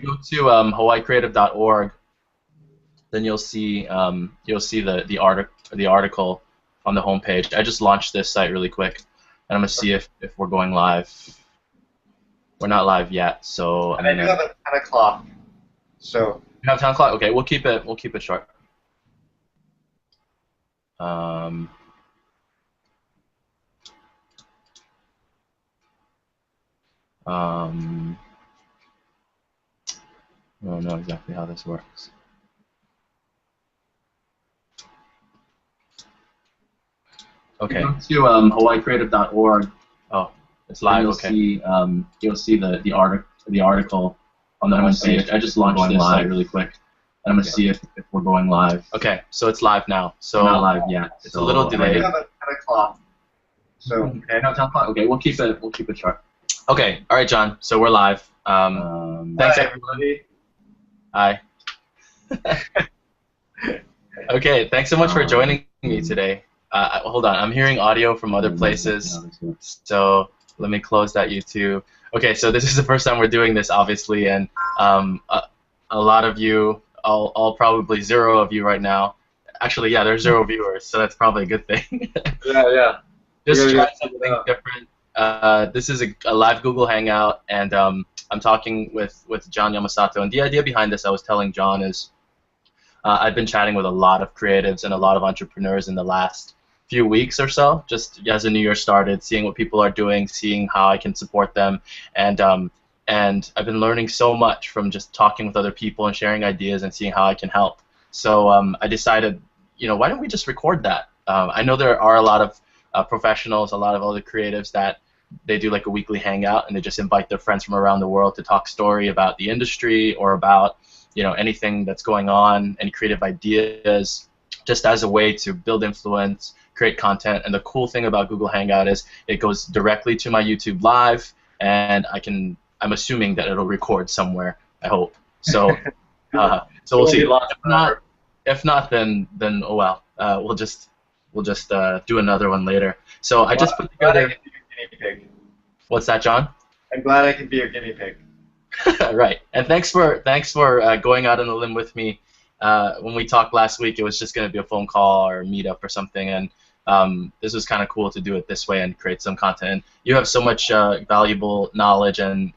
you go to hawaiicreative.org, then you'll see the article on the homepage. I just launched this site really quick, and I'm gonna see if we're going live. We're not live yet, so And I do have a 10 o'clock. So you have 10 o'clock. Okay, we'll keep it short. I don't know exactly how this works. Okay. Go to hawaiicreative.org. Oh, it's live. Okay. You'll see the article on the homepage. I just launched this site really quick, and I'm gonna see if we're going live. Okay, so it's live now. So we're not live yet. It's a little delayed. I do have a 10 o'clock. So okay, no, 10 o'clock. Okay, we'll keep it short. Okay, all right, John. So we're live. Thanks, everybody. Hi. Okay, thanks so much for joining me today. Hold on, I'm hearing audio from other places, so let me close that YouTube. Okay, so this is the first time we're doing this, obviously, and a lot of you, all probably 0 of you right now. Actually, yeah, there's 0 viewers, so that's probably a good thing. yeah. Just try something different. This is a live Google Hangout, and I'm talking with Jon Yamasato, and the idea behind this, I was telling John, is I've been chatting with a lot of creatives and a lot of entrepreneurs in the last few weeks or so, just as the new year started, seeing what people are doing, seeing how I can support them, and I've been learning so much from just talking with other people and sharing ideas and seeing how I can help. So I decided, why don't we just record that? I know there are a lot of professionals, a lot of other creatives that they do like a weekly hangout and they just invite their friends from around the world to talk story about the industry or about anything that's going on, any creative ideas, just as a way to build influence, create content. And the cool thing about Google Hangout is it goes directly to my YouTube live, and I'm assuming that it'll record somewhere, I hope. So so we'll see. If not, then oh well. We'll just do another one later. So I just put together. I'm glad I can be your guinea pig. What's that, John? I'm glad I can be your guinea pig. Right, and thanks for going out on the limb with me. When we talked last week, it was just going to be a phone call or a meetup or something, and this was kind of cool to do it this way and create some content. And you have so much valuable knowledge and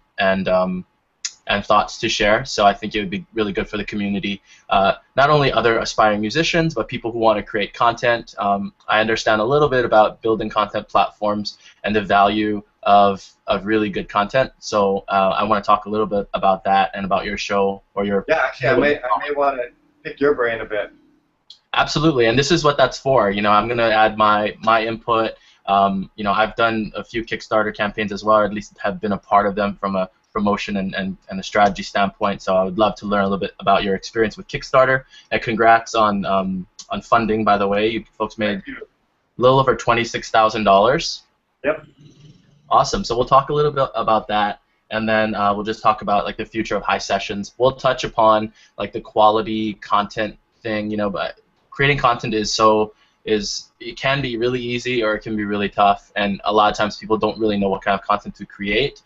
thoughts to share, so I think it would be really good for the community. Not only other aspiring musicians, but people who want to create content. I understand a little bit about building content platforms and the value of really good content. So I want to talk a little bit about that and about your show or your. Yeah, actually, I may want to pick your brain a bit. Absolutely, and this is what that's for. I'm going to add my input. I've done a few Kickstarter campaigns as well, or at least have been a part of them from a promotion and a strategy standpoint. So I would love to learn a little bit about your experience with Kickstarter. And congrats on funding, by the way. You folks made a little over $26,000. Yep. Awesome. So we'll talk a little bit about that, and then we'll just talk about like the future of high sessions. We'll touch upon like the quality content thing, but creating content it can be really easy or it can be really tough, and a lot of times people don't really know what kind of content to create.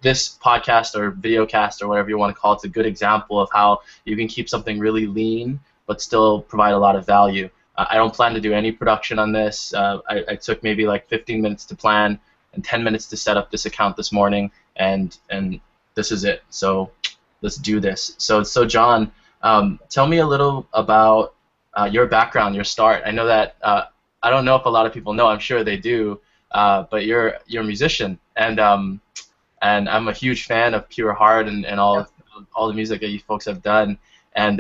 This podcast or videocast or whatever you want to call it is a good example of how you can keep something really lean but still provide a lot of value. I don't plan to do any production on this. I took maybe like 15 minutes to plan and 10 minutes to set up this account this morning, and this is it. So let's do this. So John, tell me a little about your background, your start. I know that I don't know if a lot of people know. I'm sure they do, but you're a musician, and I'm a huge fan of Pure Heart and all the music that you folks have done. And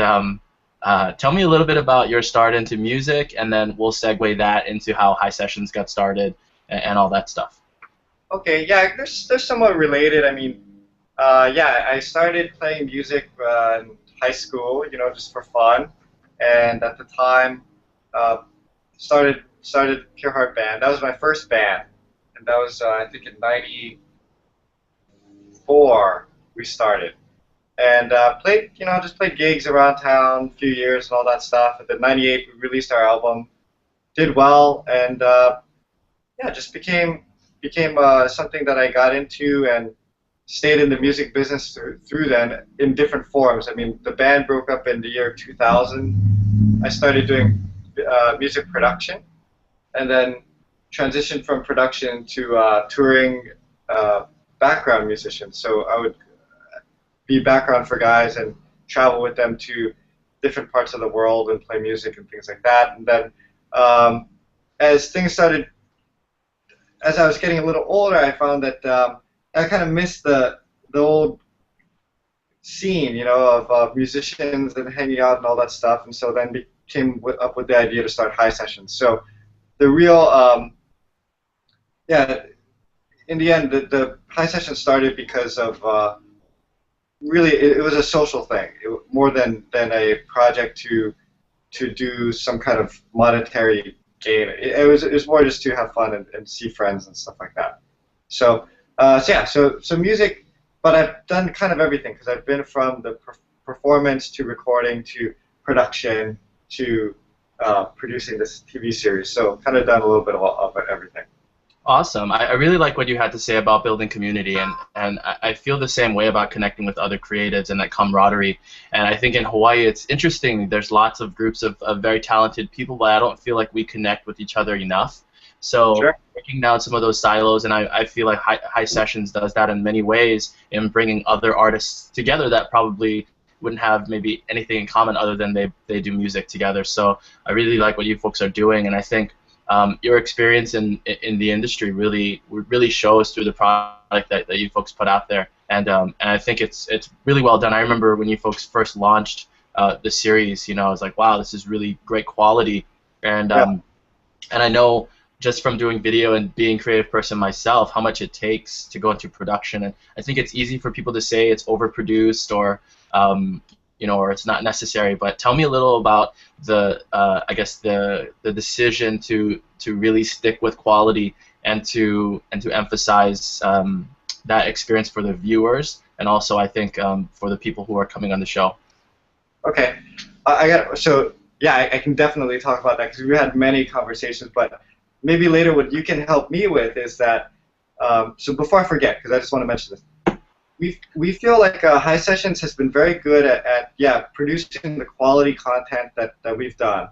tell me a little bit about your start into music, and then we'll segue that into how High Sessions got started and all that stuff. Okay, yeah, they're somewhat related. I mean, yeah, I started playing music in high school, just for fun, and at the time, started Pure Heart Band. That was my first band, and that was I think in '94 we started, and played, just played gigs around town, a few years and all that stuff. And then '98 we released our album, did well, and yeah, just became something that I got into, and stayed in the music business through then in different forms. I mean, the band broke up in the year 2000. I started doing music production, and then transitioned from production to touring uh, background musician. So I would be background for guys and travel with them to different parts of the world and play music and things like that. And then um, as things started, as I was getting a little older, I found that I kind of missed the old scene, of musicians and hanging out and all that stuff. And so then came up with the idea to start High Sessions. So the real, yeah, in the end, the High Sessions started because of really it was a social thing, more than a project to do some kind of monetary gain. It was more just to have fun and see friends and stuff like that. So yeah, so music, but I've done kind of everything because I've been from the performance to recording to production to producing this TV series. So kind of done a little bit of everything. Awesome. I really like what you had to say about building community, and I feel the same way about connecting with other creatives and that camaraderie. And I think in Hawaii it's interesting. There's lots of groups of very talented people, but I don't feel like we connect with each other enough. So Sure. breaking down some of those silos, and I feel like High Sessions does that in many ways in bringing other artists together that probably wouldn't have maybe anything in common other than they do music together. So I really like what you folks are doing, and I think your experience in the industry really shows through the product that you folks put out there, and I think it's really well done. I remember when you folks first launched the series, I was like, wow, this is really great quality, and Yeah. and I know just from doing video and being a creative person myself, how much it takes to go into production, and I think it's easy for people to say it's overproduced or or it's not necessary. But tell me a little about I guess the decision to really stick with quality and to emphasize that experience for the viewers, and also I think for the people who are coming on the show. Okay. I got so yeah, I can definitely talk about that because we had many conversations. But maybe later, what you can help me with is that. So before I forget, because I just want to mention this. We feel like High Sessions has been very good at producing the quality content that we've done,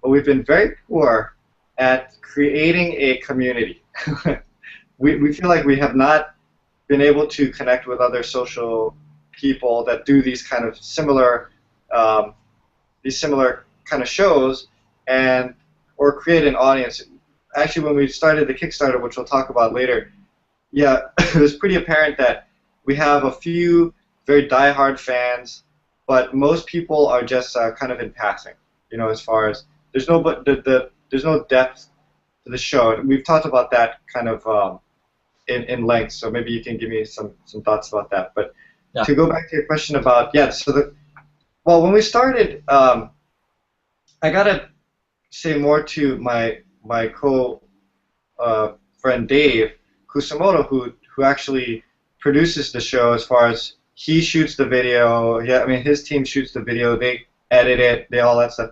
but we've been very poor at creating a community. we feel like we have not been able to connect with other social people that do these kind of similar kind of shows or create an audience. Actually, when we started the Kickstarter, which we'll talk about later, yeah, it was pretty apparent that we have a few very diehard fans, but most people are just kind of in passing. As far as there's no there's no depth to the show. And we've talked about that kind of in length. So maybe you can give me some thoughts about that. But Yeah. to go back to your question about well, when we started, I gotta say more to my friend Dave Kusamoto, who actually produces the show. As far as he shoots the video, yeah, I mean his team shoots the video, they edit it, they all that stuff.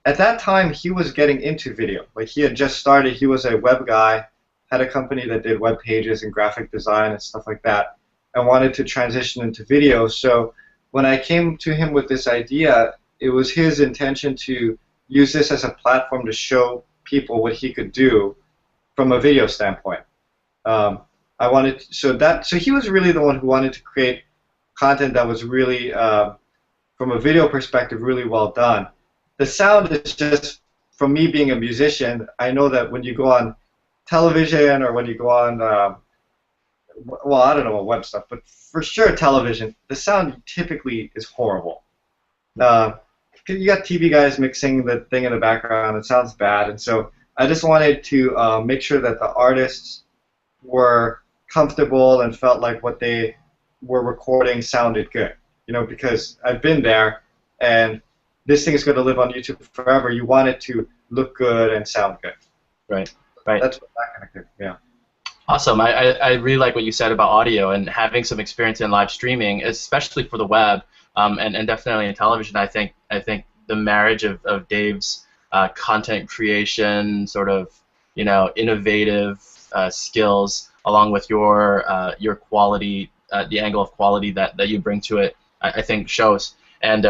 At that time, he was getting into video. Like he had just started. He was a web guy, had a company that did web pages and graphic design and stuff like that, and wanted to transition into video. So when I came to him with this idea, it was his intention to use this as a platform to show people what he could do from a video standpoint. So he was really the one who wanted to create content that was really, from a video perspective, really well done. The sound is just, from me being a musician, I know that when you go on television or when you go on, well, I don't know what web stuff, but for sure television, the sound typically is horrible. You got TV guys mixing the thing in the background, it sounds bad, and so I just wanted to make sure that the artists were comfortable and felt like what they were recording sounded good. Because I've been there, and this thing is going to live on YouTube forever. You want it to look good and sound good. Right. Right. That's what that kind of thing. Yeah. Awesome. I really like what you said about audio and having some experience in live streaming, especially for the web, and definitely in television. I think the marriage of Dave's content creation, sort of innovative skills along with your quality, the angle of quality that you bring to it, I think shows. And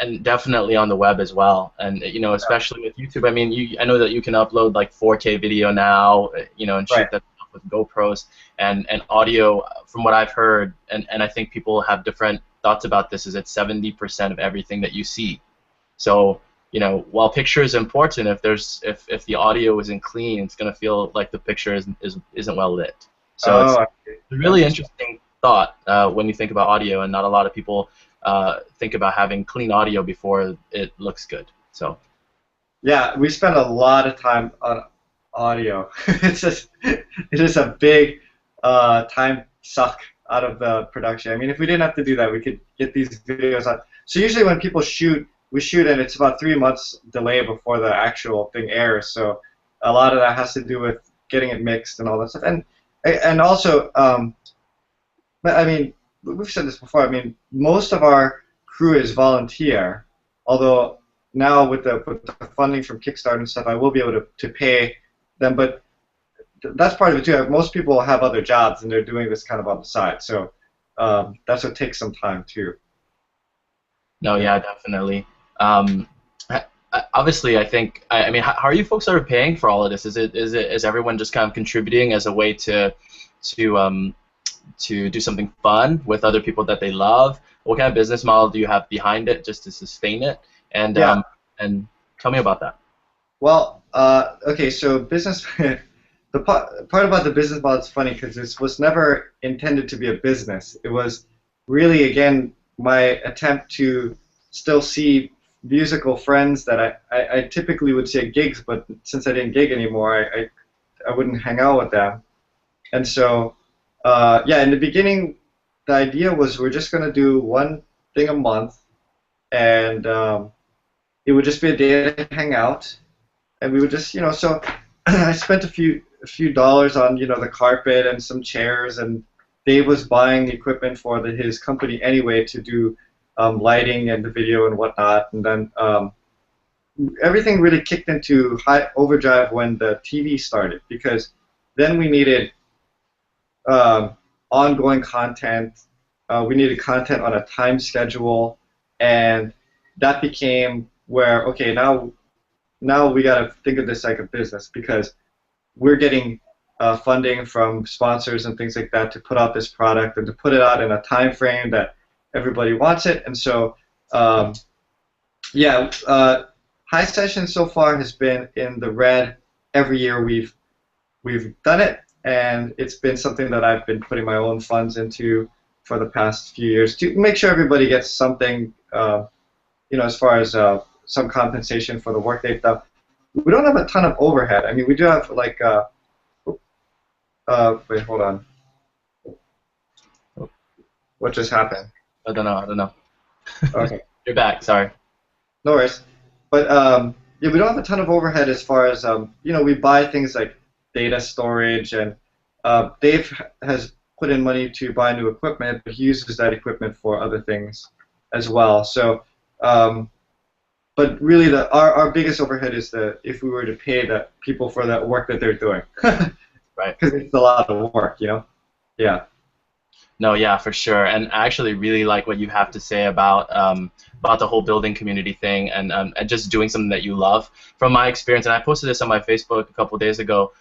and definitely on the web as well. And especially with YouTube. I mean, I know that you can upload like 4K video now, and shoot Right. that stuff with GoPros and audio. From what I've heard, and I think people have different thoughts about this, is it's 70% of everything that you see. So while picture is important, if the audio isn't clean, it's gonna feel like the picture isn't well lit. So it's Oh, I see. a really That's interesting thought when you think about audio, and not a lot of people think about having clean audio before it looks good. So Yeah, we spend a lot of time on audio. It is a big time suck out of the production. I mean, if we didn't have to do that, we could get these videos out. So usually when people shoot, we shoot and it's about 3 months delay before the actual thing airs. So a lot of that has to do with getting it mixed and all that stuff. And also, but I mean, we've said this before. I mean, most of our crew is volunteer, although now with the funding from Kickstarter and stuff, I will be able to pay them. But that's part of it too. Most people have other jobs and they're doing this kind of on the side, so that's what takes some time too. no, Yeah. yeah, definitely. Um, Obviously, I think. I mean, how are you folks sort of paying for all of this? Is everyone just kind of contributing as a way to um, to do something fun with other people that they love? What kind of business model do you have behind it just to sustain it? And Yeah. and tell me about that. Well, okay. So business. The part about the business model is funny because this was never intended to be a business. It was really, again, my attempt to still see musical friends that I typically would see at gigs, but since I didn't gig anymore, I wouldn't hang out with them. And so, yeah, in the beginning, the idea was we're just going to do one thing a month, and it would just be a day to hang out, and we would just, so I spent a few dollars on, the carpet and some chairs, and Dave was buying the equipment for his company anyway to do lighting and the video and whatnot, and then everything really kicked into high overdrive when the TV started, because then we needed um, ongoing content. We needed content on a time schedule, and that became where, okay, now we got to think of this like a business, because we're getting funding from sponsors and things like that to put out this product and to put it out in a time frame that everybody wants it. And so, yeah, High Session so far has been in the red every year we've done it, and it's been something that I've been putting my own funds into for the past few years to make sure everybody gets something, as far as some compensation for the work they've done. We don't have a ton of overhead. I mean, we do have like, wait, hold on. What just happened? I don't know. I don't know. Okay, You're back. Sorry. no worries. But yeah, we don't have a ton of overhead as far as, we buy things like data storage, and Dave has put in money to buy new equipment, but he uses that equipment for other things as well. So, but really, our biggest overhead is if we were to pay the people for that work that they're doing, Right. because it's a lot of work, Yeah. No, yeah, for sure. And I actually really like what you have to say about the whole building community thing, and just doing something that you love. From my experience, and I posted this on my Facebook a couple of days ago,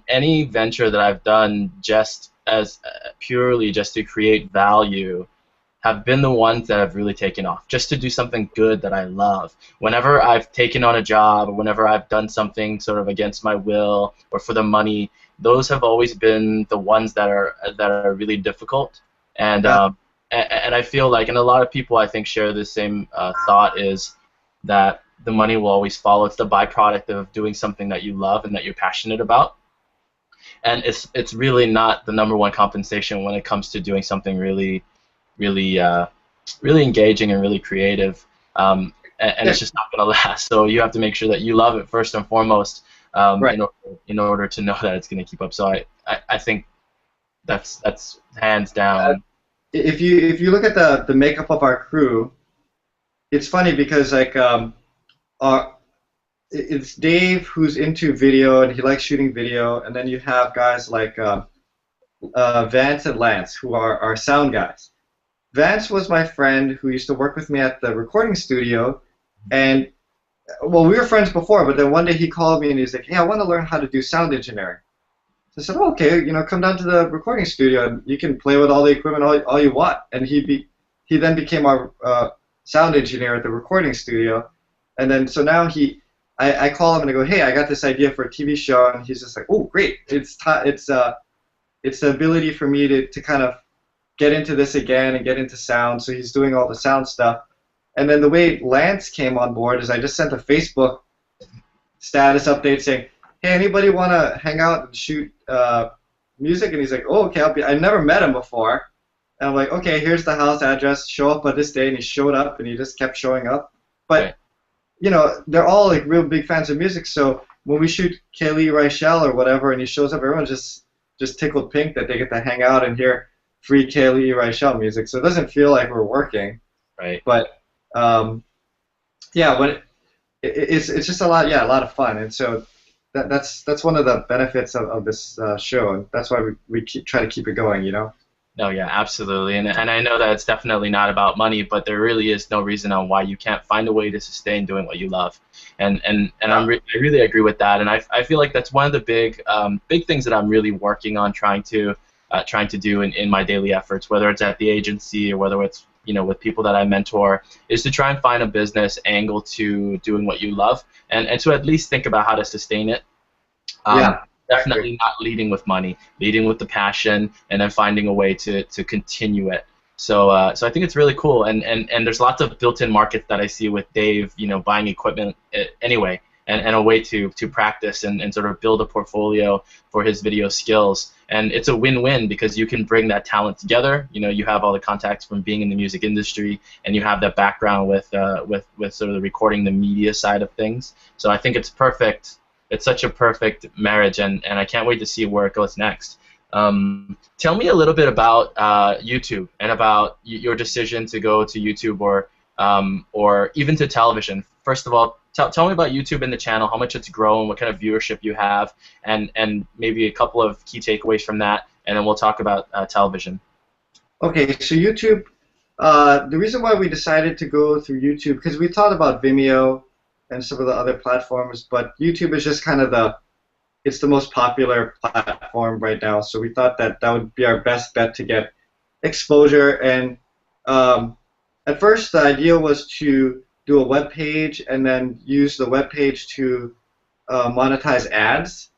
any venture that I've done just as purely just to create value have been the ones that have really taken off, just to do something good that I love. Whenever I've taken on a job, or whenever I've done something sort of against my will or for the money, those have always been the ones that are really difficult. And Yeah. and I feel like, and a lot of people I think share the same thought, is that the money will always follow. It's the byproduct of doing something that you love and that you're passionate about. And it's really not the number one compensation when it comes to doing something really really engaging and really creative, and Yeah. it's just not going to last. So you have to make sure that you love it first and foremost, Right. in order to know that it's going to keep up. So I think that's hands Uh, down. if you look at the makeup of our crew, it's funny because like our it's Dave who's into video and he likes shooting video, and then you have guys like Vance and Lance who are our sound guys. Vance was my friend who used to work with me at the recording studio, and well, we were friends before, but then one day he called me and he's like, "Hey, I want to learn how to do sound engineering." So I said, "Oh, okay, come down to the recording studio and you can play with all the equipment all you want." And he then became our sound engineer at the recording studio, and then so now I call him and I go, "Hey, I got this idea for a TV show," and he's just like, "Oh, great! It's the ability for me to kind of get into this again and get into sound." So he's doing all the sound stuff. And then the way Lance came on board is I just sent a Facebook status update saying, "Hey, anybody want to hang out and shoot music?" And he's like, "Oh, okay, I never met him before." And I'm like, "Okay, here's the house address. Show up at this day." And he showed up, and he just kept showing up. But they're all like real big fans of music. So when we shoot Kelly Reichel or whatever, and he shows up, everyone's just tickled pink that they get to hang out and hear free Kelly Reichel music. So it doesn't feel like we're working. Right. But yeah, when it's just a lot of fun, and so that's one of the benefits of this show, and that's why we try to keep it going, No, yeah, absolutely, and I know that it's definitely not about money, but there really is no reason on why you can't find a way to sustain doing what you love, and I really agree with that, and I feel like that's one of the big things that I'm really working on trying to do in my daily efforts, whether it's at the agency or whether it's with people that I mentor, is to try and find a business angle to doing what you love, and to at least think about how to sustain it. Definitely not leading with money, leading with the passion, and then finding a way to continue it. So I think it's really cool, and there's lots of built-in markets that I see with Dave, buying equipment anyway, and a way to practice and sort of build a portfolio for his video skills. And it's a win-win because you can bring that talent together. You have all the contacts from being in the music industry, and you have that background with sort of the recording, the media side of things. So I think it's perfect. It's such a perfect marriage, and I can't wait to see where it goes next. Tell me a little bit about YouTube and about your decision to go to YouTube or even to television. First of all, tell me about YouTube and the channel, how much it's grown, what kind of viewership you have, and maybe a couple of key takeaways from that, and then we'll talk about television. Okay, so YouTube, the reason why we decided to go through YouTube, because we thought about Vimeo and some of the other platforms, but YouTube is just kind of it's the most popular platform right now, so we thought that would be our best bet to get exposure. And at first the idea was to do a web page and then use the web page to monetize ads.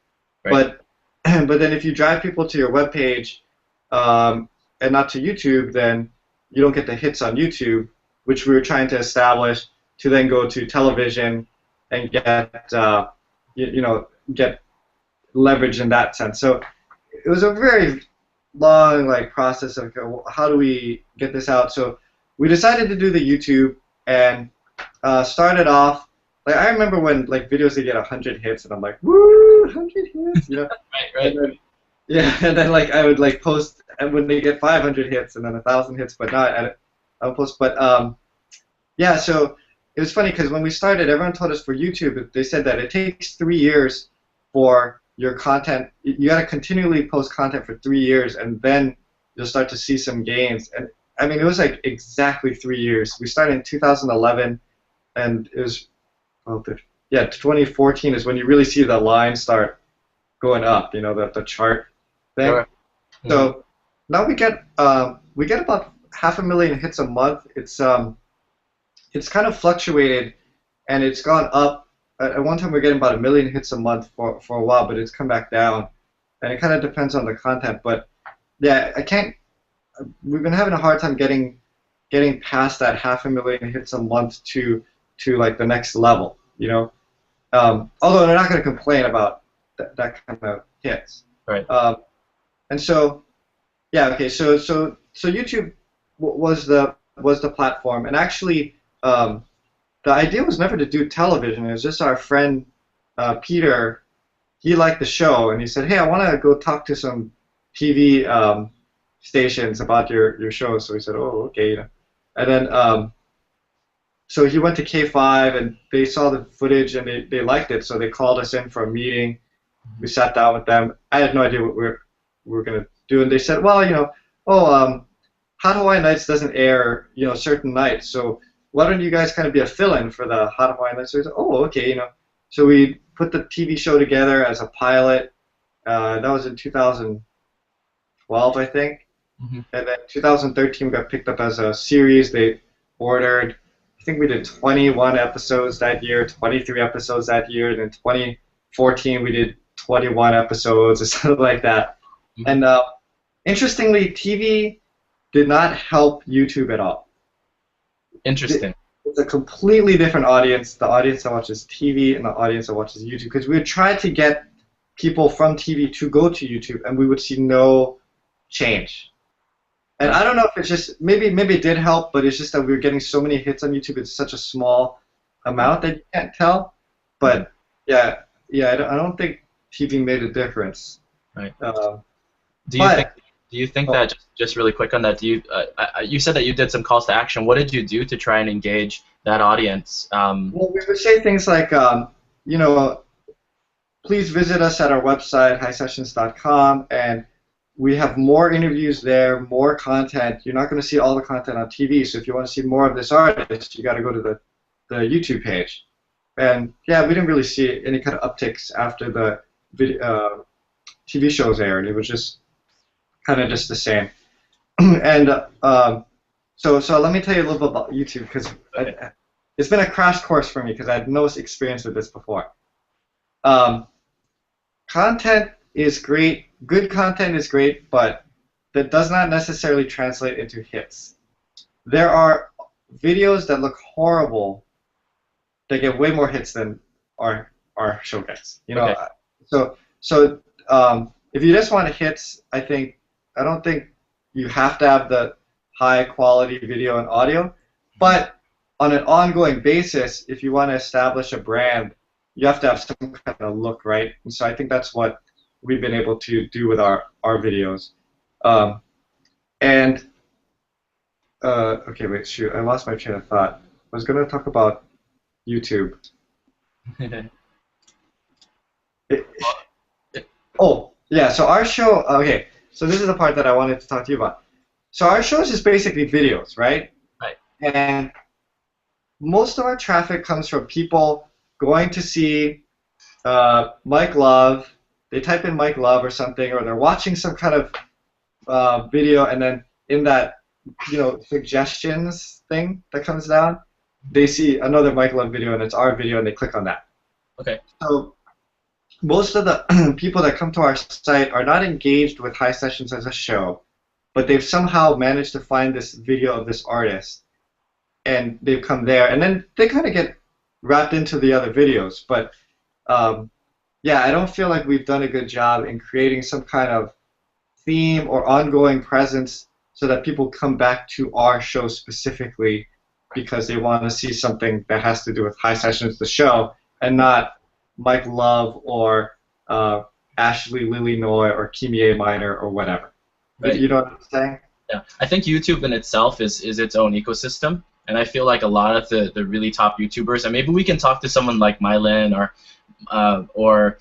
Right. But then if you drive people to your web page and not to YouTube, then you don't get the hits on YouTube, which we were trying to establish to then go to television and get get leverage in that sense. So it was a very long process of how do we get this out. So we decided to do the YouTube and started off. I remember when videos would get 100 hits and I'm like, woo, 100 hits, right. And then I would post and when they get 500 hits and then 1,000 hits, but not I would post. But yeah, so it was funny because when we started, everyone told us for YouTube, they said that it takes 3 years for your content. You got to continually post content for 3 years, and then you'll start to see some gains. And I mean, it was exactly 3 years. We started in 2011, and it was 2014 is when you really see the line start going up. The chart thing. Sure. Mm-hmm. So now we get about 500,000 hits a month. It's kind of fluctuated, and it's gone up. At one time we were getting about 1 million hits a month for a while, but it's come back down, and it kind of depends on the content. But yeah, we've been having a hard time getting past that 500,000 hits a month to the next level, although they're not going to complain about that kind of hits. Right. And so yeah, okay, so YouTube was the platform, and actually the idea was never to do television. It was just our friend Peter. He liked the show, and he said, "Hey, I want to go talk to some TV stations about your show." So we said, "Oh, okay." And then so he went to K5 and they saw the footage and they liked it, so they called us in for a meeting. We sat down with them. I had no idea what we were gonna do, and they said, well, oh, Hot Hawaiian Nights doesn't air, certain nights, so why don't you guys kind of be a fill-in for the Hot Hawaiian Nights? So we said, oh, okay, So we put the TV show together as a pilot. That was in 2012, I think. Mm-hmm. And then 2013 we got picked up as a series. They ordered, I think we did 21 episodes that year, 23 episodes that year, and then 2014 we did 21 episodes or something like that. Mm-hmm. And interestingly, TV did not help YouTube at all. Interesting. It's a completely different audience, the audience that watches TV and the audience that watches YouTube, because we would try to get people from TV to go to YouTube, and we would see no change. And I don't know if it's just, maybe it did help, but it's just that we were getting so many hits on YouTube, it's such a small amount that you can't tell. But yeah, I don't think TV made a difference. Right. Do you think Oh. that, just really quick on that, you said that you did some calls to action. What did you do to try and engage that audience? Well, we would say things like, please visit us at our website, highsessions.com, and we have more interviews there, more content. You're not going to see all the content on TV, so if you want to see more of this artist, you got to go to the YouTube page. And yeah, we didn't really see any kind of upticks after the TV shows aired. It was just kind of just the same. And so let me tell you a little bit about YouTube, because it's been a crash course for me because I had no experience with this before. Content is great, good content is great, but that does not necessarily translate into hits. There are videos that look horrible that get way more hits than our show gets. Okay. So if you just want hits, I don't think you have to have the high quality video and audio, but on an ongoing basis, if you want to establish a brand, you have to have some kind of look, right? And so I think that's what we've been able to do with our videos. Okay, wait, shoot, I lost my train of thought. I was going to talk about YouTube. Oh, yeah, so our show, okay, so this is the part that I wanted to talk to you about. So our show is just basically videos, right? Right. And most of our traffic comes from people going to see Mike Love. They type in Mike Love or something, or they're watching some kind of video, and then in that, suggestions thing that comes down, they see another Mike Love video, and it's our video, and they click on that. Okay. So most of the people that come to our site are not engaged with High Sessions as a show, but they've somehow managed to find this video of this artist, and they've come there, and then they kind of get wrapped into the other videos. But yeah, I don't feel like we've done a good job in creating some kind of theme or ongoing presence so that people come back to our show specifically because they want to see something that has to do with High Sessions, the show, and not Mike Love or Ashley Lily Noy or Kimi A. Minor or whatever. Right. You know what I'm saying? Yeah, I think YouTube in itself is its own ecosystem, and I feel like a lot of the really top YouTubers, and maybe we can talk to someone like Mylan or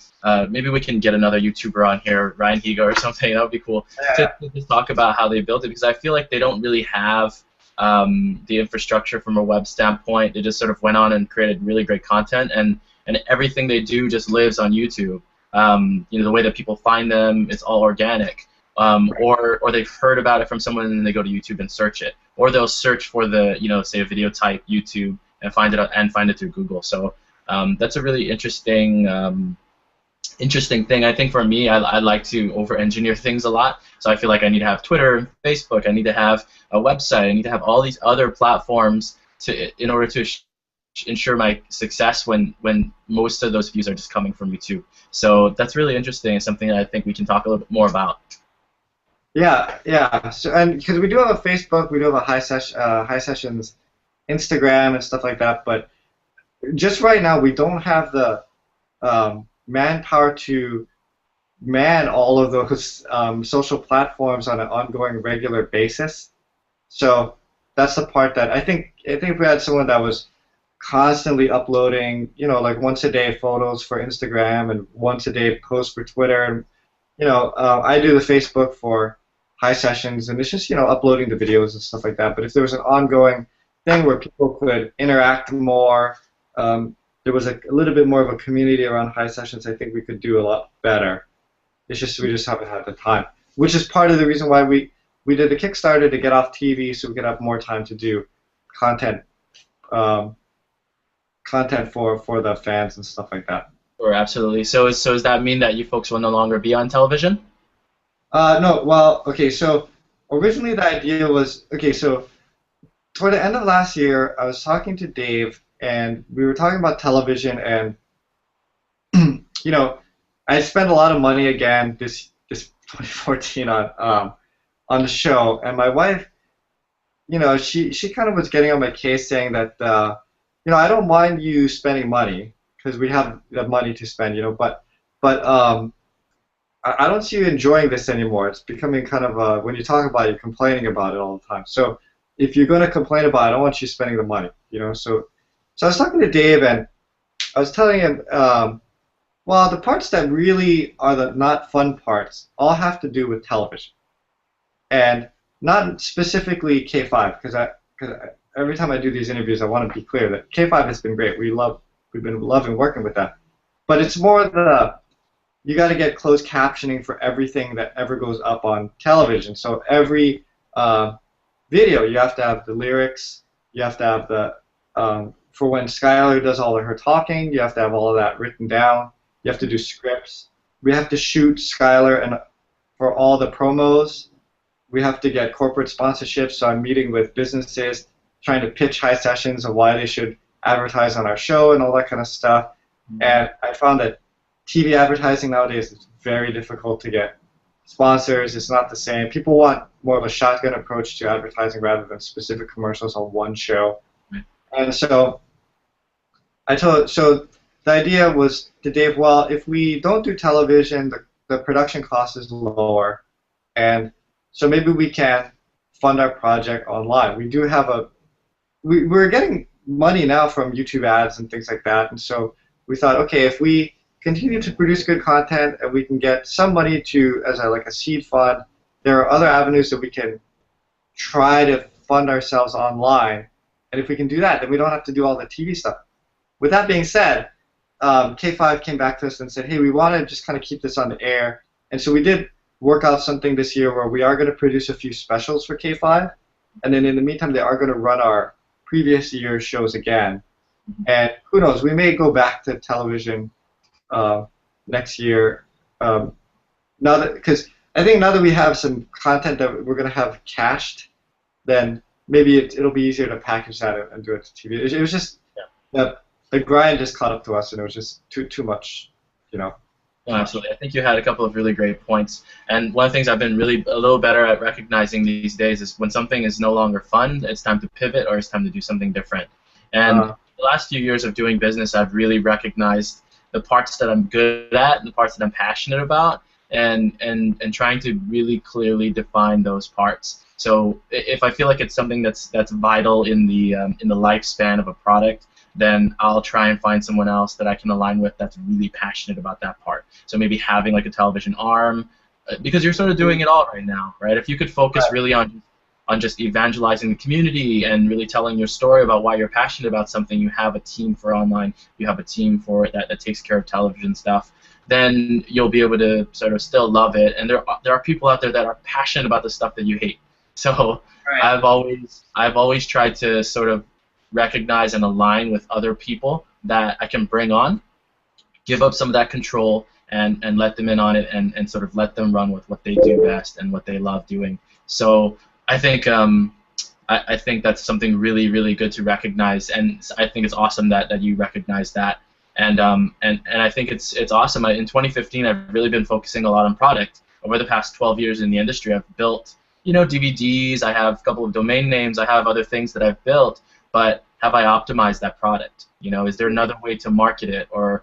maybe we can get another YouTuber on here, Ryan Higa or something. That would be cool to just talk about how they built it, because I feel like they don't really have the infrastructure from a web standpoint. They just sort of went on and created really great content, and everything they do just lives on YouTube. The way that people find them, it's all organic. Or they've heard about it from someone and then they go to YouTube and search it, or they'll search for the say a video type YouTube and find it through Google. So that's a really interesting thing. I think for me, I like to over-engineer things a lot. So I feel like I need to have Twitter, Facebook. I need to have a website. I need to have all these other platforms in order to ensure my success when most of those views are just coming from YouTube. So that's really interesting. It's something that I think we can talk a little bit more about. Yeah. So, and because we do have a Facebook, we do have a High Sessions Instagram and stuff like that, but just right now we don't have the manpower to man all of those social platforms on an ongoing, regular basis. So that's the part that I think if we had someone that was constantly uploading, like once a day photos for Instagram and once a day posts for Twitter. And, I do the Facebook for high sessions, and it's just, uploading the videos and stuff like that. But if there was an ongoing thing where people could interact more, there was a little bit more of a community around high sessions, I think we could do a lot better. It's just we just haven't had the time, which is part of the reason why we did the Kickstarter to get off TV so we could have more time to do content um, content for the fans and stuff like that. Or absolutely. So does that mean that you folks will no longer be on television? No, well, okay, so originally the idea was, okay, so toward the end of last year, I was talking to Dave, and we were talking about television, and, I spent a lot of money again this 2014 on the show, and my wife, she kind of was getting on my case saying that, I don't mind you spending money because we have the money to spend, but I don't see you enjoying this anymore. It's becoming kind of when you talk about it, you're complaining about it all the time. So if you're going to complain about it, I don't want you spending the money, So I was talking to Dave, and I was telling him, well, the parts that really are the not fun parts all have to do with television, and not specifically K5, because every time I do these interviews, I want to be clear that K5 has been great. We've been loving working with that, but it's more you got to get closed captioning for everything that ever goes up on television. So every video, you have to have the lyrics, you have to have the for when Skylar does all of her talking, you have to have all of that written down. You have to do scripts. We have to shoot Skylar and for all the promos. We have to get corporate sponsorships. So I'm meeting with businesses, trying to pitch high sessions of why they should advertise on our show and all that kind of stuff. And I found that TV advertising nowadays is very difficult to get sponsors. It's not the same. People want more of a shotgun approach to advertising rather than specific commercials on one show. And so so the idea was to Dave, well, if we don't do television, the production cost is lower, and so maybe we can fund our project online. We do have we're getting money now from YouTube ads and things like that, and so we thought, okay, if we continue to produce good content and we can get some money as a seed fund, there are other avenues that we can try to fund ourselves online, and if we can do that, then we don't have to do all the TV stuff. With that being said, K5 came back to us and said, hey, we want to just kind of keep this on the air, and so we did work out something this year where we are going to produce a few specials for K5, and then in the meantime, they are going to run our previous year's shows again. And who knows, we may go back to television next year. Because I think now that we have some content that we're going to have cached, then maybe it'll be easier to package that and do it to TV. It was just the grind just caught up to us, and it was just too much, No, absolutely. I think you had a couple of really great points. And one of the things I've been really a little better at recognizing these days is when something is no longer fun, it's time to pivot or it's time to do something different. And the last few years of doing business, I've really recognized the parts that I'm good at and the parts that I'm passionate about, and trying to really clearly define those parts. So if I feel like it's something that's vital in the lifespan of a product, then I'll try and find someone else that I can align with that's really passionate about that part. So maybe having like a television arm, because you're sort of doing it all right now, right? If you could focus really on just evangelizing the community and really telling your story about why you're passionate about something, you have a team for online, you have a team for that takes care of television stuff, then you'll be able to sort of still love it. And there are people out there that are passionate about the stuff that you hate. So I've always tried to sort of recognize and align with other people that I can bring on, give up some of that control, and let them in on it, and sort of let them run with what they do best and what they love doing. So I think I think that's something really, really good to recognize, and I think it's awesome that you recognize that. And I think it's awesome. In 2015, I've really been focusing a lot on product. Over the past 12 years in the industry, I've built, DVDs. I have a couple of domain names. I have other things that I've built. But have I optimized that product? Is there another way to market it, or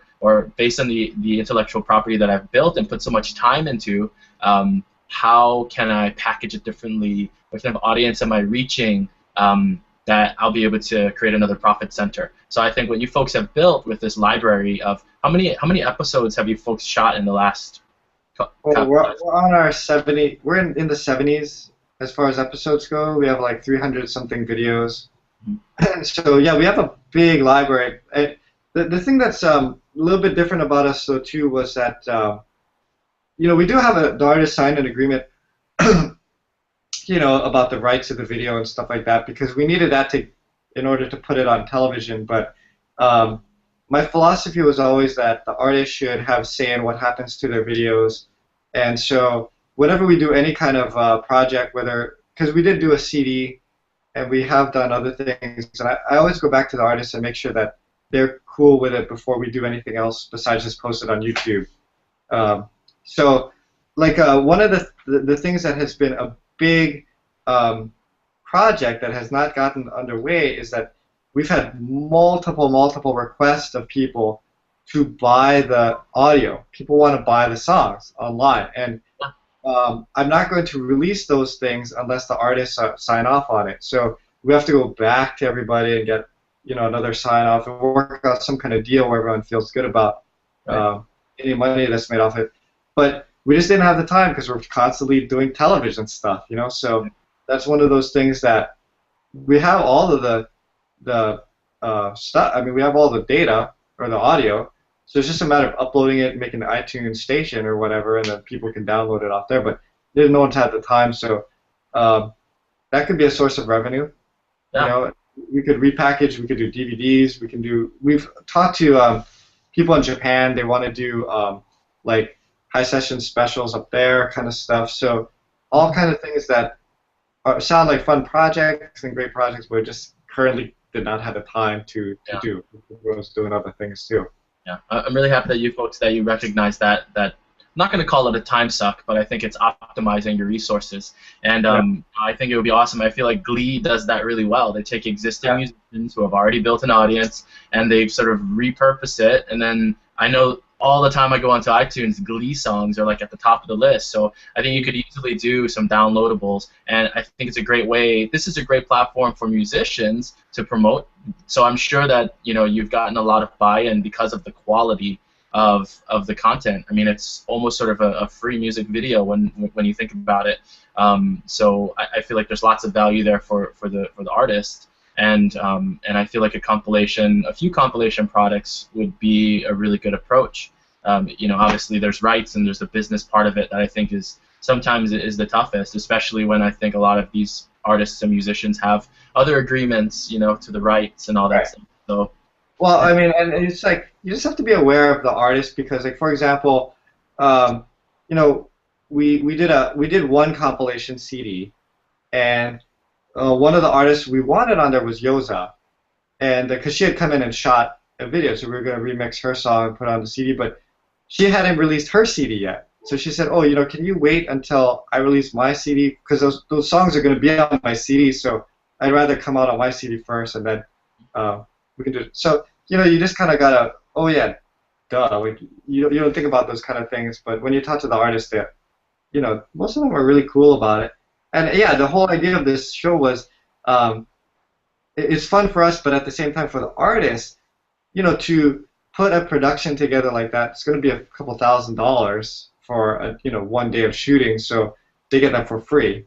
based on the intellectual property that I've built and put so much time into, how can I package it differently? What kind of audience am I reaching? that I'll be able to create another profit center. So I think what you folks have built with this library of how many episodes have you folks shot in the last Well, we're on our 70. We're in the 70s as far as episodes go. We have like 300 something videos. And so yeah, we have a big library. The thing that's a little bit different about us though too was that we do have the artist signed an agreement about the rights of the video and stuff like that because we needed that in order to put it on television. But my philosophy was always that the artist should have say in what happens to their videos, and so whenever we do any kind of project, because we did do a CD and we have done other things, and I always go back to the artist and make sure that they're cool with it before we do anything else besides just post it on YouTube. So like one of the things that has been a big project that has not gotten underway is that we've had multiple requests of people to buy the audio. People want to buy the songs online, and I'm not going to release those things unless the artists sign off on it. So we have to go back to everybody and get another sign off and work out some kind of deal where everyone feels good about any money that's made off it. But we just didn't have the time because we're constantly doing television stuff, So that's one of those things that we have all of the stuff. I mean, we have all the data or the audio, so it's just a matter of uploading it, making an iTunes station or whatever, and then people can download it off there. But no one's had the time, so that could be a source of revenue. Yeah. We could repackage. We could do DVDs. We've talked to people in Japan. They want to do like high session specials up there, kind of stuff. So all kind of things that sound like fun projects and great projects, but just currently did not have the time to do. I was doing other things too. Yeah, I'm really happy that you folks recognize that. I'm not going to call it a time suck, but I think it's optimizing your resources. And I think it would be awesome. I feel like Glee does that really well. They take existing musicians who have already built an audience, and they sort of repurpose it. And then I know all the time I go onto iTunes, Glee songs are like at the top of the list. So I think you could easily do some downloadables, and I think it's a great way. This is a great platform for musicians to promote. So I'm sure that you've gotten a lot of buy-in because of the quality of the content. I mean, it's almost sort of a free music video when you think about it. So I feel like there's lots of value there for the artist. And I feel like a few compilation products would be a really good approach. Obviously there's rights and there's the business part of it that I think sometimes is the toughest, especially when I think a lot of these artists and musicians have other agreements, to the rights and all that stuff. So. Well, I mean, and it's like you just have to be aware of the artist because, like, for example, we did one compilation CD, and one of the artists we wanted on there was Yoza, and because she had come in and shot a video, so we were going to remix her song and put it on the CD, but she hadn't released her CD yet. So she said, "Oh, can you wait until I release my CD? Because those songs are going to be on my CD, so I'd rather come out on my CD first, and then we can do it." So you just kind of gotta, oh yeah, duh. Like, you don't think about those kind of things, but when you talk to the artist, most of them are really cool about it. And yeah, the whole idea of this show was, it's fun for us, but at the same time for the artist, to put a production together like that, it's going to be a couple $1,000s for one day of shooting. So they get that for free,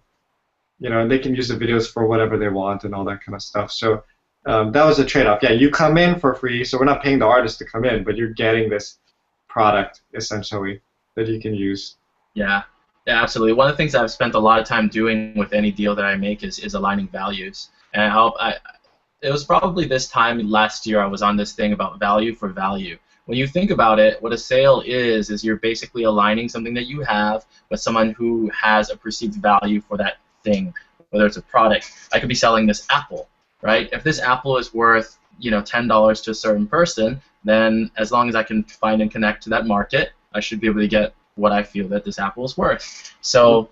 and they can use the videos for whatever they want and all that kind of stuff. So that was a trade-off. Yeah, you come in for free, so we're not paying the artist to come in, but you're getting this product essentially that you can use. Yeah. Yeah, absolutely. One of the things I've spent a lot of time doing with any deal that I make is aligning values. And it was probably this time last year I was on this thing about value for value. When you think about it, what a sale is you're basically aligning something that you have with someone who has a perceived value for that thing, whether it's a product. I could be selling this apple, right? If this apple is worth $10 to a certain person, then as long as I can find and connect to that market, I should be able to get what I feel that this apple is worth. So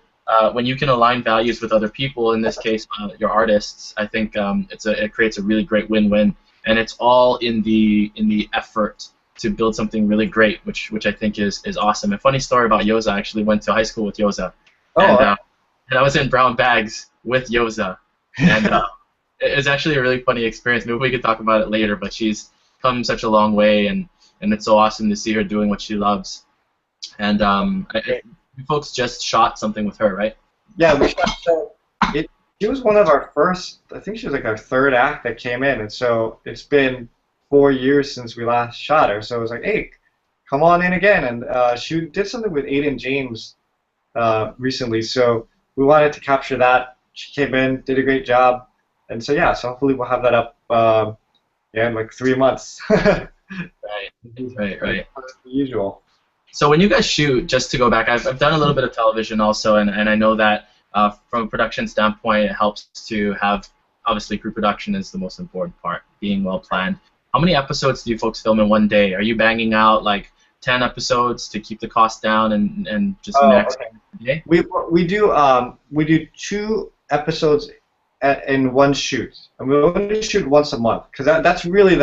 when you can align values with other people, in this case your artists, I think it creates a really great win-win, and it's all in the effort to build something really great, which I think is awesome. A funny story about Yoza, I actually went to high school with Yoza, and I was in brown bags with Yoza, and it's actually a really funny experience. Maybe we could talk about it later. But she's come such a long way, and it's so awesome to see her doing what she loves. And you folks just shot something with her, right? Yeah, we shot. So she was one of our first. I think she was like our third act that came in, and so it's been 4 years since we last shot her. So it was like, hey, come on in again. And she did something with Aiden James recently, so we wanted to capture that. She came in, did a great job, and so yeah, so hopefully we'll have that up yeah, in like 3 months. Right. The usual. So when you guys shoot, just to go back, I've done a little bit of television also, and I know that from a production standpoint, it helps to have, obviously, pre-production is the most important part, being well planned. How many episodes do you folks film in one day? Are you banging out like 10 episodes to keep the cost down and just max Okay. a day? We do 2 episodes in one shoot, and we only shoot once a month because that's really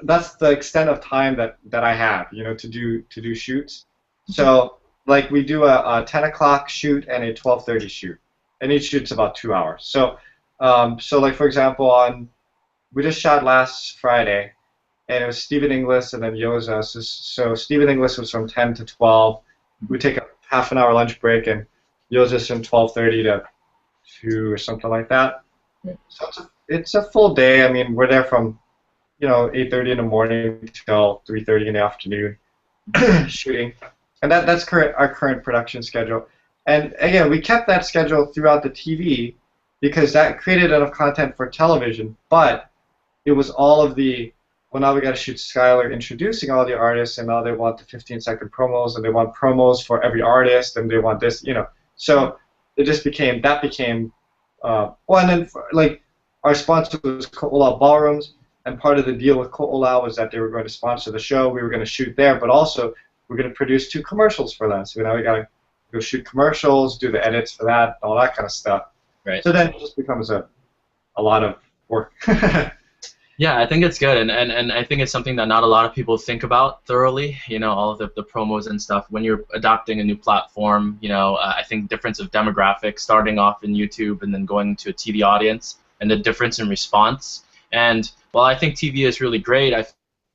that's the extent of time that I have, to do shoots. So like we do a 10 o'clock shoot and a 12:30 shoot, and each shoot's about 2 hours. So so like for example we just shot last Friday, and it was Stephen Inglis and then Yoza. So Stephen Inglis was from 10 to 12. We take a half an hour lunch break, and Yoza's from 12:30 to 2 or something like that. Yeah. So it's a full day. I mean, we're there from 8:30 in the morning till 3:30 in the afternoon shooting, and that's our current production schedule. And again, we kept that schedule throughout the TV because that created enough content for television, but it was all of the, well, now we got to shoot Skylar introducing all the artists, and now they want the 15-second promos, and they want promos for every artist, and they want this, So it just became, well, and then like our sponsor was Ko'olau Ballrooms, and part of the deal with Ko'olau was that they were going to sponsor the show. We were going to shoot there, but also we're going to produce 2 commercials for them. So now we got to go shoot commercials, do the edits for that, all that kind of stuff. Right. So then it just becomes a lot of work. Yeah, I think it's good, and I think it's something that not a lot of people think about thoroughly. All of the promos and stuff. When you're adopting a new platform, I think difference of demographics, starting off in YouTube and then going to a TV audience, and the difference in response. And while I think TV is really great, I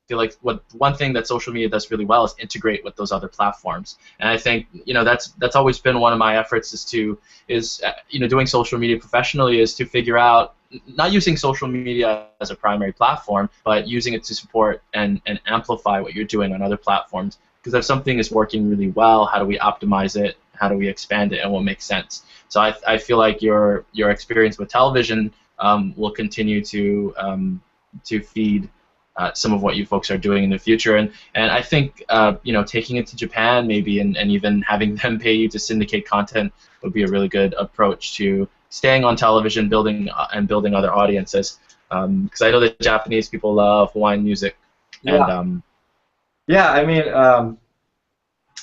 feel like one thing that social media does really well is integrate with those other platforms. And I think that's always been one of my efforts is doing social media professionally is to figure out, not using social media as a primary platform, but using it to support and amplify what you're doing on other platforms. Because if something is working really well, how do we optimize it? How do we expand it? And what makes sense? So I feel like your experience with television will continue to feed some of what you folks are doing in the future. And I think taking it to Japan maybe and even having them pay you to syndicate content would be a really good approach to staying on television, building other audiences. Because I know that Japanese people love Hawaiian music. Yeah. And, yeah, I mean,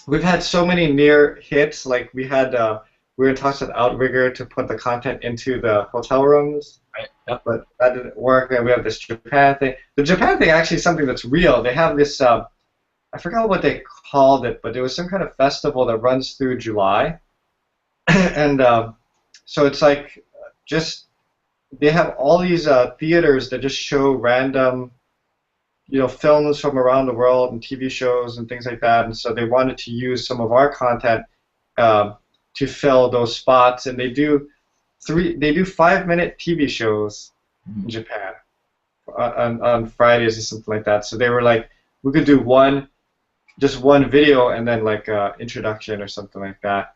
we've had so many near hits. Like we were in talks with Outrigger to put the content into the hotel rooms. Right. Yep. But that didn't work. And we have this Japan thing. The Japan thing actually is something that's real. They have this, I forgot what they called it, but there was some kind of festival that runs through July. And so it's like they have all these theaters that just show random, films from around the world and TV shows and things like that. And so they wanted to use some of our content to fill those spots. And they do 5-minute TV shows in Japan on Fridays or something like that. So they were like, we could do just one video and then like introduction or something like that.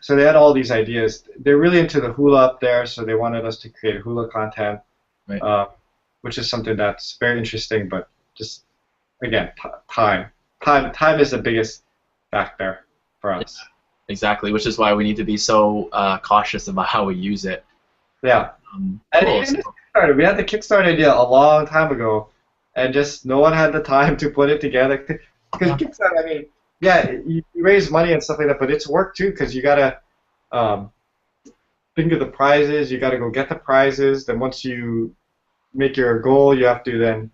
So they had all these ideas. They're really into the hula up there, so they wanted us to create hula content, right. Which is something that's very interesting. But just again, time is the biggest factor for us. Yeah. Exactly, which is why we need to be so cautious about how we use it. Yeah. Cool. And even Kickstarter, we had the Kickstarter idea a long time ago, and just no one had the time to put it together. Because Kickstarter, I mean, yeah, you raise money and stuff like that, but it's work too, because you gotta think of the prizes, you gotta go get the prizes. Then once you make your goal, you have to then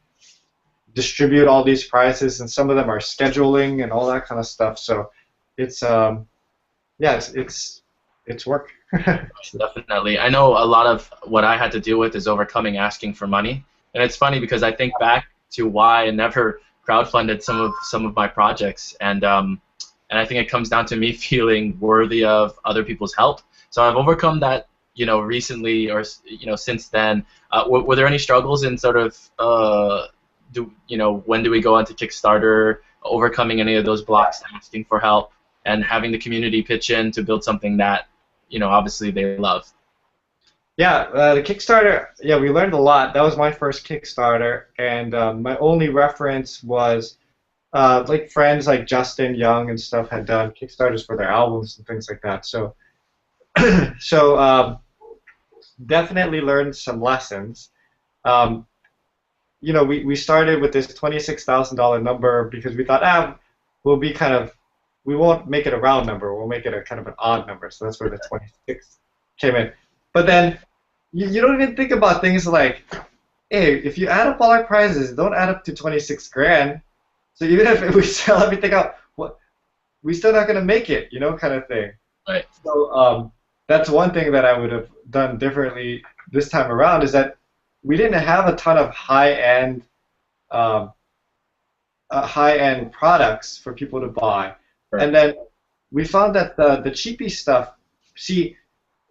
distribute all these prizes, and some of them are scheduling and all that kind of stuff. So it's yeah, it's work. Definitely. I know a lot of what I had to deal with is overcoming asking for money. And it's funny because I think back to why I never crowdfunded some of my projects, and I think it comes down to me feeling worthy of other people's help. So I've overcome that, recently, or since then. Were there any struggles in sort of when do we go onto Kickstarter, overcoming any of those blocks, asking for help, and having the community pitch in to build something that obviously they love. Yeah, the Kickstarter, yeah, we learned a lot. That was my first Kickstarter, and my only reference was like friends like Justin Young and stuff had done Kickstarters for their albums and things like that. So, so definitely learned some lessons. Um, we started with this $26,000 number because we thought, we'll be kind of, we won't make it a round number, we'll make it a kind of an odd number. So that's where the 26 came in. But then you don't even think about things like, hey, if you add up all our prizes, don't add up to 26 grand. So even if we sell everything out, we still not gonna make it, kind of thing. Right. So that's one thing that I would have done differently this time around is that we didn't have a ton of high-end products for people to buy, Right. and then we found that the cheapy stuff. See,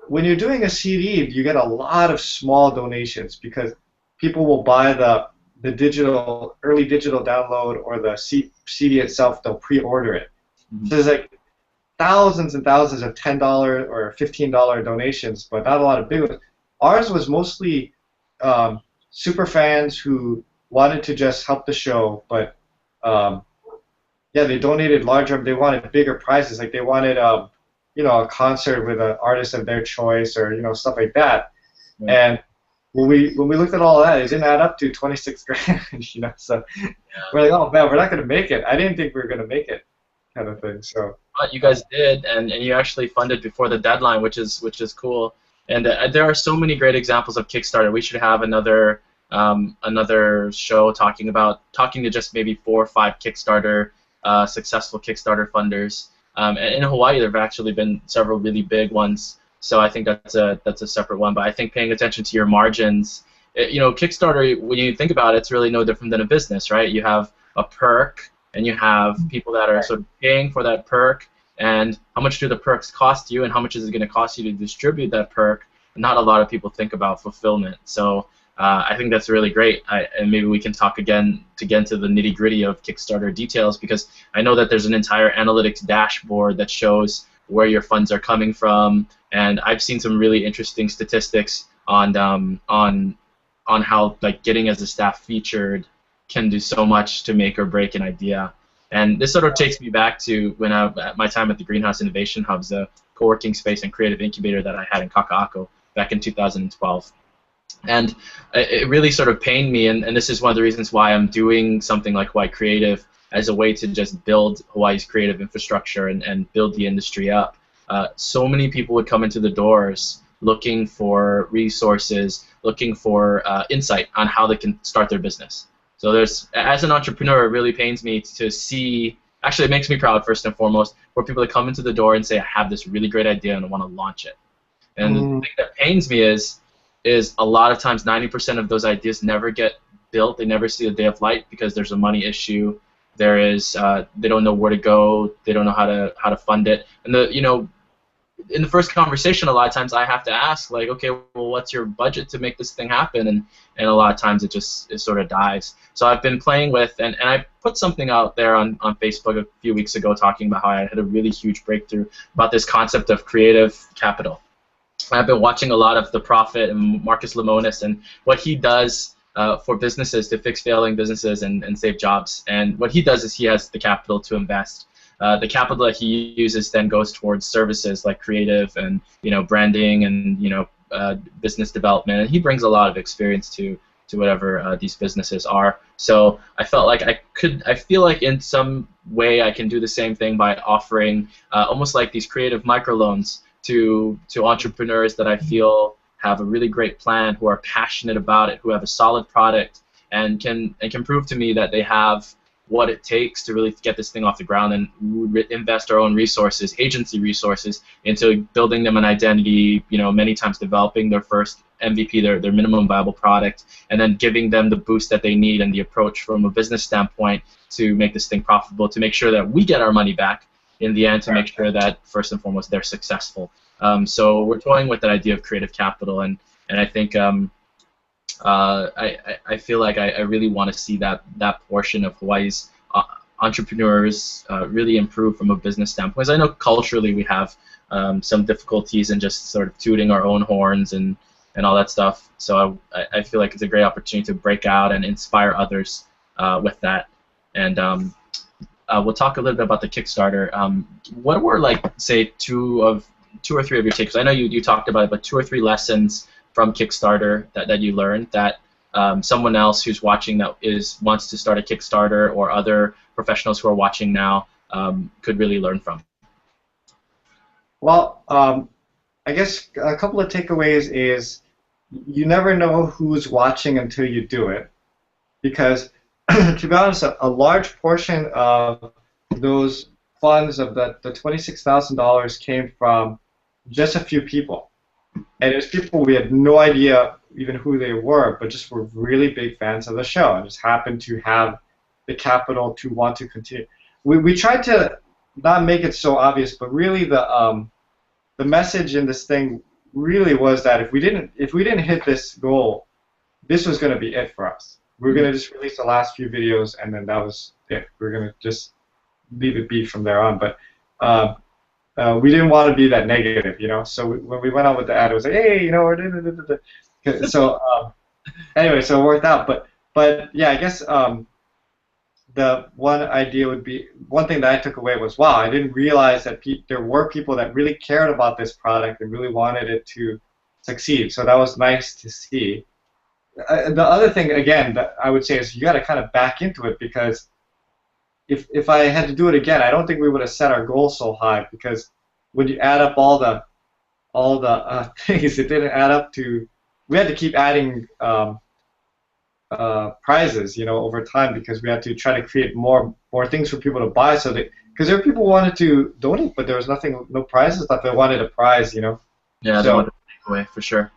when you're doing a CD, you get a lot of small donations because people will buy the early digital download or the CD itself. They'll pre-order it. Mm-hmm. So there's like thousands and thousands of $10 or $15 donations, but not a lot of big ones. Ours was mostly super fans who wanted to just help the show, but yeah, they donated larger. They wanted bigger prizes, like they wanted a concert with an artist of their choice, or stuff like that. Right. And when we looked at all that, it didn't add up to 26 grand. So we're like, oh man, we're not gonna make it. I didn't think we were gonna make it, kind of thing. So. But you guys did, and you actually funded before the deadline, which is cool. And there are so many great examples of Kickstarter. We should have another show talking to just maybe 4 or 5 Kickstarter successful Kickstarter funders. And in Hawaii, there have actually been several really big ones. So I think that's a separate one. But I think paying attention to your margins, Kickstarter, when you think about it, it's really no different than a business, right? You have a perk, and you have people that are sort of paying for that perk, and how much do the perks cost you, and how much is it going to cost you to distribute that perk? Not a lot of people think about fulfillment. So I think that's really great, and maybe we can talk again to get into the nitty-gritty of Kickstarter details, because I know that there's an entire analytics dashboard that shows where your funds are coming from, and I've seen some really interesting statistics on how getting as a staff featured can do so much to make or break an idea. And this sort of takes me back to when at my time at the Greenhouse Innovation Hubs, the co-working space and creative incubator that I had in Kaka'ako back in 2012. And it really sort of pained me, and this is one of the reasons why I'm doing something like Hawaii Creative as a way to just build Hawaii's creative infrastructure and build the industry up. So many people would come into the doors looking for resources, looking for insight on how they can start their business. So as an entrepreneur, it really pains me to see, actually it makes me proud first and foremost, for people to come into the door and say, I have this really great idea and I want to launch it. And the thing that pains me is a lot of times 90% of those ideas never get built. They never see the day of light because there's a money issue. There is they don't know where to go. They don't know how to fund it. And in the first conversation, a lot of times I have to ask, like, okay, well, what's your budget to make this thing happen? And a lot of times it sort of dies. So I've been playing with, and I put something out there on Facebook a few weeks ago talking about how I had a really huge breakthrough about this concept of creative capital. I've been watching a lot of The Prophet and Marcus Lemonis and what he does for businesses to fix failing businesses and save jobs. And what he does is he has the capital to invest. The capital that he uses then goes towards services like creative and branding and business development. And he brings a lot of experience to whatever these businesses are. So I felt like I feel like in some way I can do the same thing by offering almost like these creative microloans to entrepreneurs that I feel have a really great plan, who are passionate about it, who have a solid product, and can prove to me that they have what it takes to really get this thing off the ground, and invest our own resources, agency resources, into building them an identity, many times developing their first MVP, their minimum viable product, and then giving them the boost that they need and the approach from a business standpoint to make this thing profitable, to make sure that we get our money back in the end, to make sure that first and foremost they're successful. So we're toying with that idea of creative capital, and I think I feel like I really want to see that portion of Hawaii's entrepreneurs really improve from a business standpoint. Because I know culturally we have some difficulties in just sort of tooting our own horns and all that stuff. So I feel like it's a great opportunity to break out and inspire others with that. And we'll talk a little bit about the Kickstarter. What were, like, say, two or three of your takes? I know you talked about it, but 2 or 3 lessons from Kickstarter that you learned that someone else who's watching that wants to start a Kickstarter, or other professionals who are watching now could really learn from? Well, I guess a couple of takeaways is you never know who's watching until you do it, because to be honest, a large portion of those funds of the $26,000 came from just a few people. And it was people we had no idea even who they were, but just were really big fans of the show and just happened to have the capital to want to continue. We tried to not make it so obvious, but really the message in this thing really was that if we didn't hit this goal, this was going to be it for us. We were going to just release the last few videos, and then that was it. We were going to just leave it be from there on. But we didn't want to be that negative, So when we went on with the ad, it was like, hey, we're so anyway, so it worked out. But yeah, I guess the one thing that I took away was, wow, I didn't realize that there were people that really cared about this product and really wanted it to succeed. So that was nice to see. The other thing, again, that I would say is you got to kind of back into it, because if I had to do it again, I don't think we would have set our goal so high, because when you add up all the things, it didn't add up to. We had to keep adding prizes, over time, because we had to try to create more things for people to buy, because there were people who wanted to donate, but there was no prizes, but they wanted a prize, Yeah, they wanted a takeaway for sure.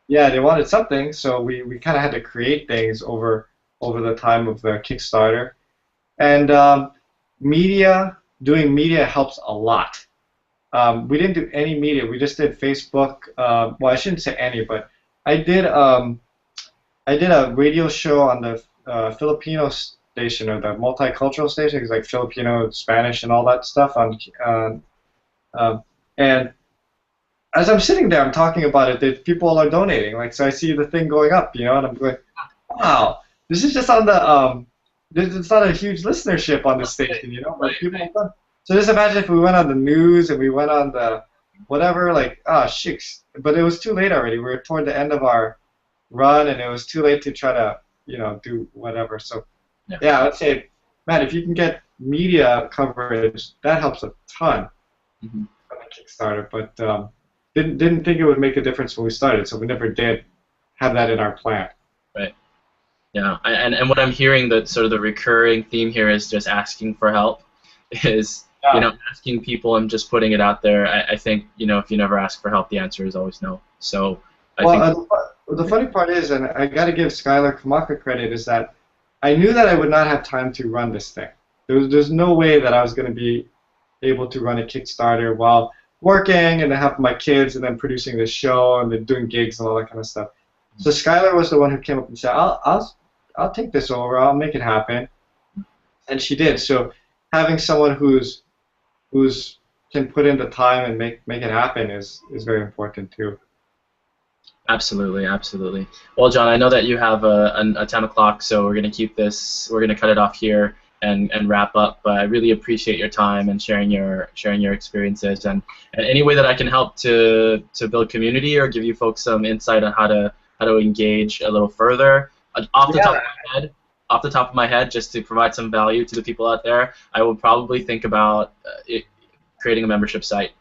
Yeah, they wanted something, so we kind of had to create things over the time of the Kickstarter. And doing media helps a lot. We didn't do any media. We just did Facebook. Well, I shouldn't say any, but I did a radio show on the Filipino station, or the multicultural station, because like Filipino, Spanish, and all that stuff. And as I'm sitting there, I'm talking about it, that people are donating. Like, so I see the thing going up, and I'm going, wow, this is just on the it's not a huge listenership on this station, but people have done. So just imagine if we went on the news and we went on the whatever, like, shicks. But it was too late already. We were toward the end of our run, and it was too late to try to, do whatever. So, yeah, I would say, man, if you can get media coverage, that helps a ton on the Kickstarter. But didn't think it would make a difference when we started, so we never did have that in our plan. Right. Yeah, and what I'm hearing, that sort of the recurring theme here is just asking for help, is asking people and just putting it out there. I think if you never ask for help, the answer is always no. So I think the funny part is, and I got to give Skylar Kamaka credit, is that I knew that I would not have time to run this thing. There's no way that I was going to be able to run a Kickstarter while working and have my kids and then producing this show and then doing gigs and all that kind of stuff. So Skylar was the one who came up and said, I'll take this over. I'll make it happen, and she did. So having someone who's can put in the time and make it happen is very important too. Absolutely, absolutely. Well, John, I know that you have a 10 o'clock, so we're gonna keep this. We're gonna cut it off here and wrap up. But I really appreciate your time and sharing your experiences, and any way that I can help to build community or give you folks some insight on how to engage a little further. Off the top of my head, just to provide some value to the people out there, I will probably think about creating a membership site,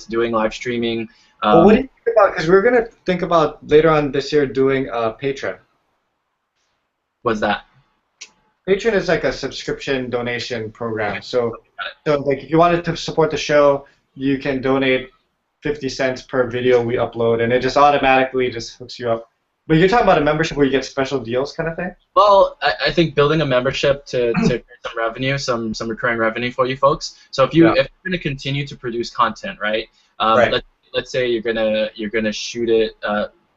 doing live streaming. Well, what do you think about? Because we're going to think about later on this year doing Patreon. What's that? Patreon is like a subscription donation program. Okay. So like if you wanted to support the show, you can donate 50 cents per video we upload, and it just automatically just hooks you up. But you're talking about a membership where you get special deals kind of thing? Well, I think building a membership to create some revenue, some recurring revenue for you folks. So if you're going to continue to produce content, right? Right. Let's say you're gonna shoot it.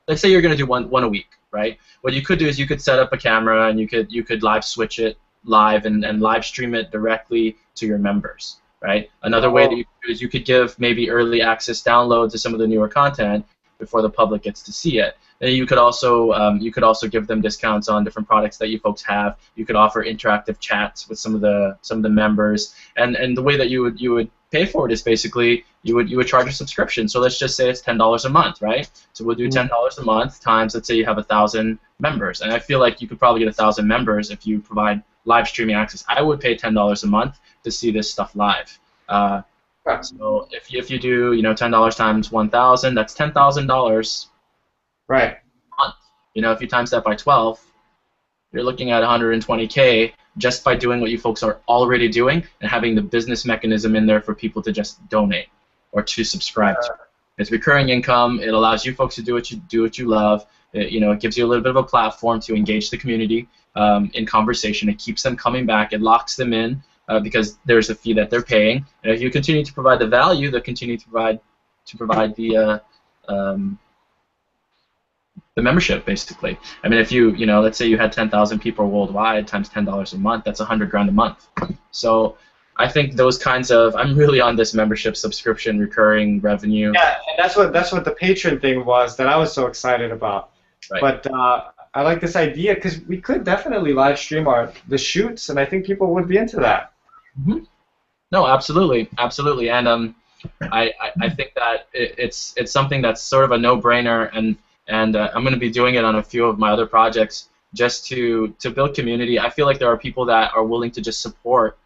Let's say you're gonna do one a week, right? What you could do is you could set up a camera and you could live switch it live and live stream it directly to your members, right? Another way that you could do is you could give maybe early access download to some of the newer content before the public gets to see it. And you could also give them discounts on different products that you folks have. You could offer interactive chats with some of the members, and the way that you would pay for it is basically you would charge a subscription. So let's just say it's $10 a month, right? So we'll do $10 a month times, let's say you have 1,000 members, and I feel like you could probably get 1,000 members if you provide live streaming access. I would pay $10 a month to see this stuff live. So if you do $10 times 1,000, that's $10,000. Right. Month. If you times that by 12, you're looking at 120K just by doing what you folks are already doing and having the business mechanism in there for people to just donate or to subscribe to. It's recurring income. It allows you folks to do what you love. It gives you a little bit of a platform to engage the community in conversation. It keeps them coming back. It locks them in because there's a fee that they're paying. And if you continue to provide the value, they'll continue to provide the membership, basically. I mean, if let's say you had 10,000 people worldwide times $10 a month, that's $100,000 a month. So I think those kinds of, I'm really on this membership, subscription, recurring revenue. Yeah, and that's what the patron thing was that I was so excited about. Right. But I like this idea because we could definitely live stream the shoots, and I think people would be into that. Mm-hmm. No, absolutely, and I think that it's something that's sort of a no-brainer, and I'm going to be doing it on a few of my other projects just to build community. I feel like there are people that are willing to just support,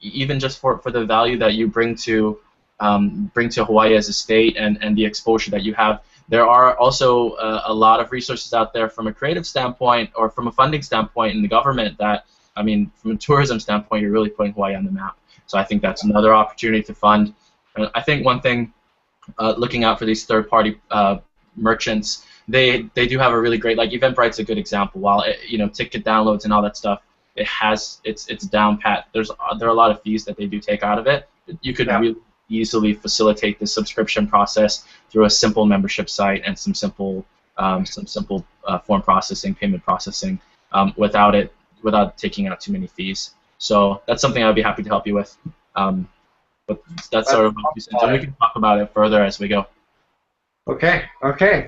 even just for the value that you bring to Hawaii as a state and the exposure that you have. There are also a lot of resources out there from a creative standpoint or from a funding standpoint in the government that, I mean, from a tourism standpoint, you're really putting Hawaii on the map. So I think that's another opportunity to fund. I think one thing, looking out for these third-party merchants, they do have a really great, like Eventbrite's a good example. While ticket downloads and all that stuff, it's down pat. There are a lot of fees that they do take out of it. You could really easily facilitate the subscription process through a simple membership site and some simple form processing, payment processing, without taking out too many fees. So that's something I'd be happy to help you with. But that's sort of what you said. And we can talk about it further as we go. Okay,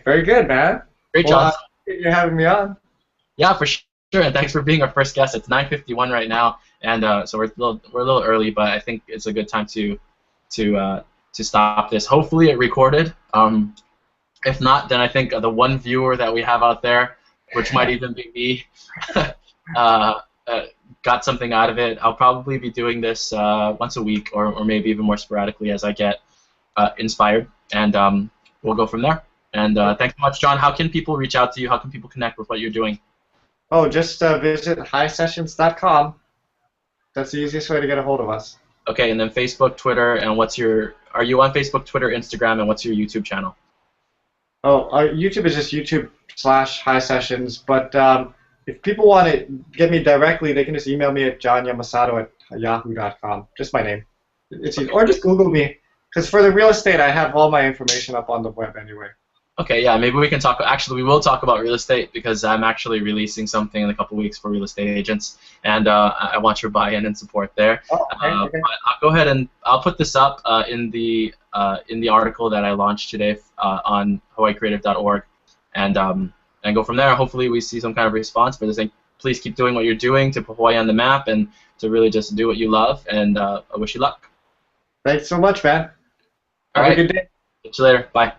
very good, man. Great job. You're having me on. Yeah, for sure, and thanks for being our first guest. It's 9:51 right now, and so we're a little early, but I think it's a good time to stop this. Hopefully it recorded. If not, then I think the one viewer that we have out there, which might even be me, got something out of it. I'll probably be doing this once a week or maybe even more sporadically as I get inspired, and we'll go from there. And thanks so much, Jon. How can people reach out to you? How can people connect with what you're doing? Oh, just visit highsessions.com. That's the easiest way to get a hold of us. Okay, and then Facebook, Twitter, and are you on Facebook, Twitter, Instagram, and what's your YouTube channel? Oh, our YouTube is just YouTube/highsessions, but if people want to get me directly, they can just email me at jonyamasato@yahoo.com. Just my name. It's easy. Or just Google me, because for the real estate, I have all my information up on the web anyway. Okay, yeah, maybe we can talk. Actually, we will talk about real estate because I'm actually releasing something in a couple weeks for real estate agents, and I want your buy-in and support there. Oh, okay. I'll go ahead and I'll put this up in the article that I launched today on hawaiicreative.org, and go from there. Hopefully, we see some kind of response for this thing. Please keep doing what you're doing to put Hawaii on the map and to really just do what you love. And I wish you luck. Thanks so much, man. All Have right. a good day. Catch you later. Bye.